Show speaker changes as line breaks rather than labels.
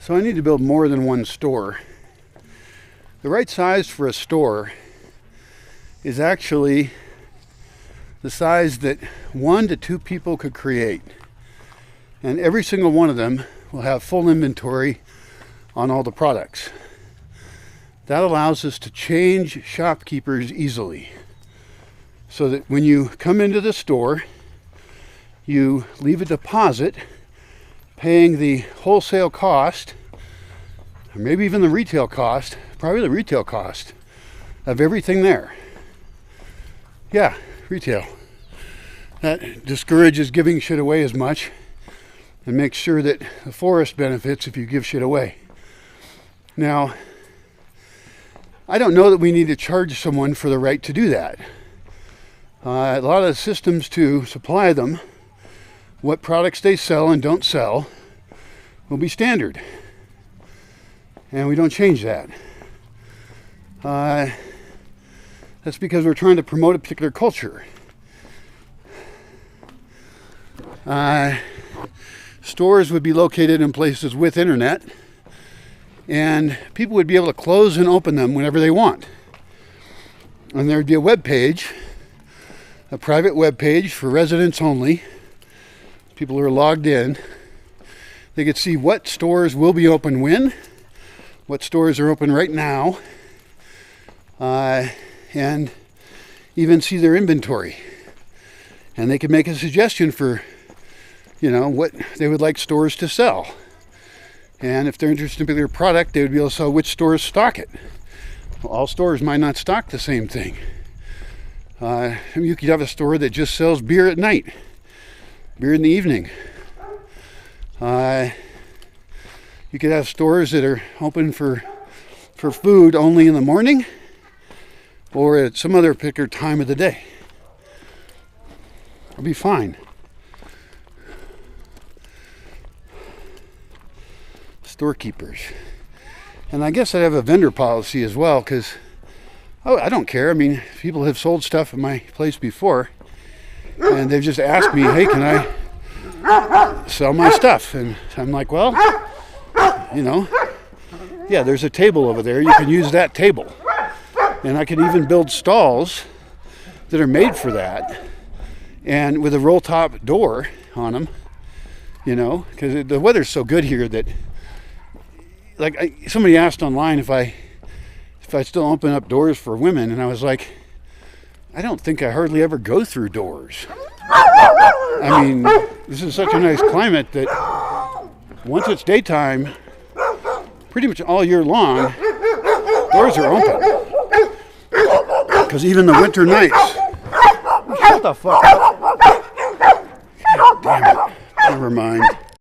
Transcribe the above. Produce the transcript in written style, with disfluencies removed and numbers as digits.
So I need to build more than one store. The right size for a store is actually the size that 1 to 2 people could create. And every single one of them will have full inventory on all the products. That allows us to change shopkeepers easily. So that when you come into the store, you leave a deposit paying the wholesale cost, or maybe even the retail cost, probably the retail cost of everything there. Yeah, retail. That discourages giving shit away as much and makes sure that the forest benefits if you give shit away. Now, I don't know that we need to charge someone for the right to do that. A lot of systems to supply them what products they sell and don't sell will be standard. And we don't change that. That's because we're trying to promote a particular culture. Stores would be located in places with internet, and people would be able to close and open them whenever they want. And there would be a web page, a private web page for residents only. People who are logged in, they could see what stores will be open when, what stores are open right now, and even see their inventory. And they could make a suggestion for, what they would like stores to sell. And if they're interested in a particular product, they would be able to sell which stores stock it. Well, all stores might not stock the same thing. You could have a store that just sells beer at night, beer in the evening. You could have stores that are open for food only in the morning or at some other particular time of the day. It'll be fine. Storekeepers. And I guess I'd have a vendor policy as well, because I don't care. I mean, people have sold stuff at my place before, and they've just asked me, hey, can I sell my stuff? And I'm like, well, yeah, there's a table over there. You can use that table. And I can even build stalls that are made for that, and with a roll top door on them, because the weather's so good here that, somebody asked online if I still open up doors for women, and I was like, I don't think I hardly ever go through doors. I mean, this is such a nice climate that once it's daytime, pretty much all year long, doors are open. Because even the winter nights, shut the fuck up. God damn it. Never mind.